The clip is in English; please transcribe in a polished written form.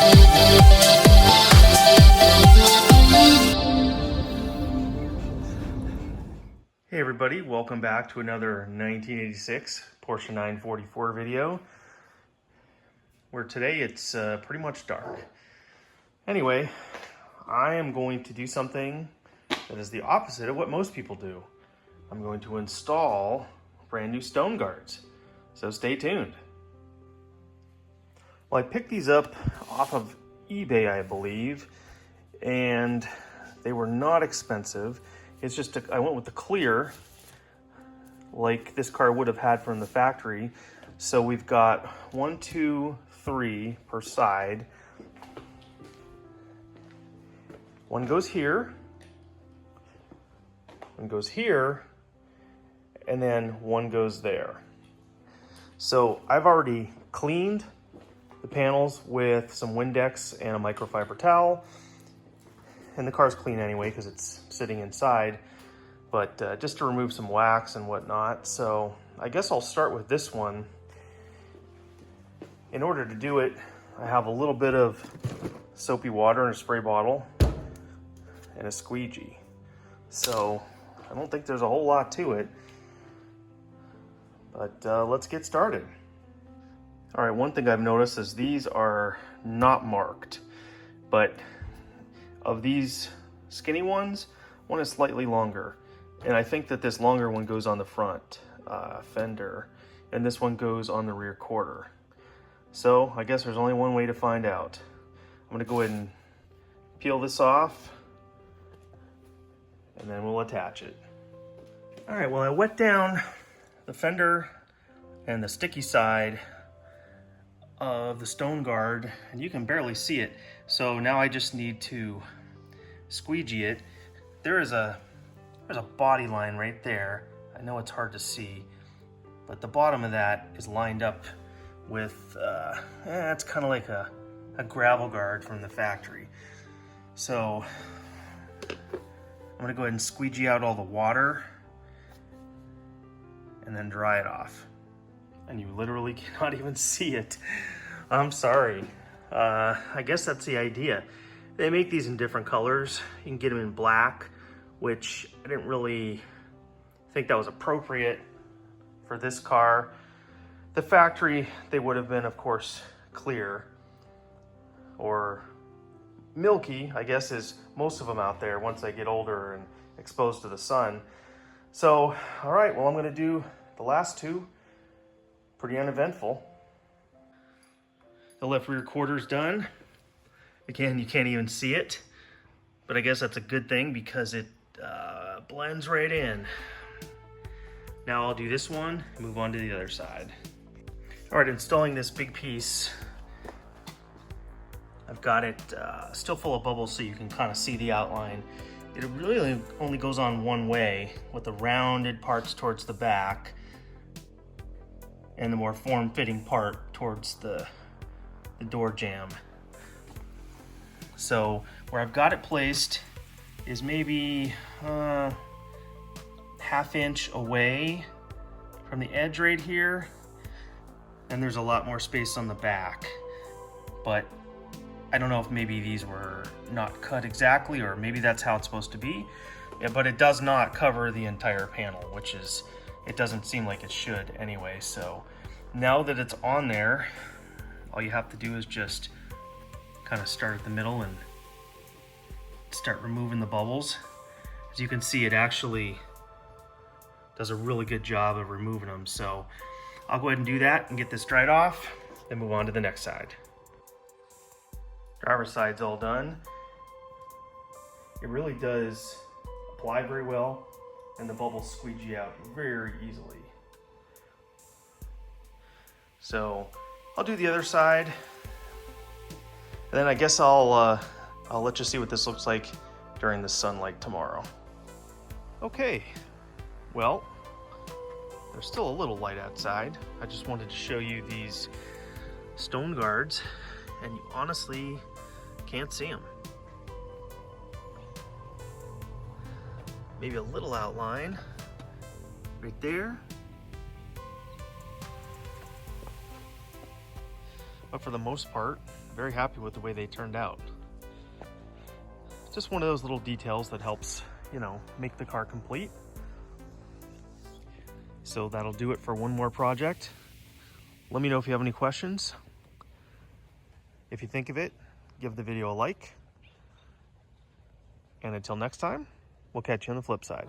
Hey everybody, welcome back to another 1986 Porsche 944 video, where today it's pretty much dark. Anyway, I am going to do something that is the opposite of what most people do. I'm going to install brand new stone guards, so stay tuned. Well, I picked these up off of eBay, I believe, and they were not expensive. It's just, I went with the clear, like this car would have had from the factory. So we've got 1, 2, 3 per side. One goes here, one goes here, and then one goes there. So I've already cleaned the panels with some Windex and a microfiber towel. And the car's clean anyway because it's sitting inside, but just to remove some wax and whatnot. So I guess I'll start with this one. In order to do it, I have a little bit of soapy water in a spray bottle and a squeegee. So I don't think there's a whole lot to it, but let's get started. All right, one thing I've noticed is these are not marked, but of these skinny ones, one is slightly longer. And I think that this longer one goes on the front fender, and this one goes on the rear quarter. So I guess there's only one way to find out. I'm gonna go ahead and peel this off, and then we'll attach it. All right, well, I wet down the fender and the sticky side of the stone guard, and you can barely see it. So now I just need to squeegee it. There's a body line right there. I know it's hard to see, but the bottom of that is lined up with, it's kind of like a gravel guard from the factory. So I'm gonna go ahead and squeegee out all the water and then dry it off. And you literally cannot even see it. I'm sorry. I guess that's the idea. They make these in different colors. You can get them in black, which I didn't really think that was appropriate for this car. The factory, they would have been, of course, clear or milky, I guess, is most of them out there once they get older and exposed to the sun. So, all right, well, I'm gonna do the last two. Pretty uneventful. The left rear quarter's done. Again, you can't even see it, but I guess that's a good thing because it blends right in. Now I'll do this one, move on to the other side. All right, installing this big piece. I've got it still full of bubbles so you can kind of see the outline. It really only goes on one way, with the rounded parts towards the back and the more form-fitting part towards the door jamb. So where I've got it placed is maybe ½ inch away from the edge right here. And there's a lot more space on the back. But I don't know if maybe these were not cut exactly, or maybe that's how it's supposed to be. Yeah, but it does not cover the entire panel, which is, it doesn't seem like it should anyway. So now that it's on there, all you have to do is just kind of start at the middle and start removing the bubbles. As you can see, it actually does a really good job of removing them. So I'll go ahead and do that and get this dried off, then move on to the next side. Driver's side's all done. It really does apply very well, and the bubbles squeegee out very easily. So I'll do the other side, and then I guess I'll let you see what this looks like during the sunlight tomorrow. Okay, well, there's still a little light outside. I just wanted to show you these stone guards, and you honestly can't see them. Maybe a little outline right there. But for the most part, very happy with the way they turned out. Just one of those little details that helps, you know, make the car complete. So that'll do it for one more project. Let me know if you have any questions. If you think of it, give the video a like. And until next time, we'll catch you on the flip side.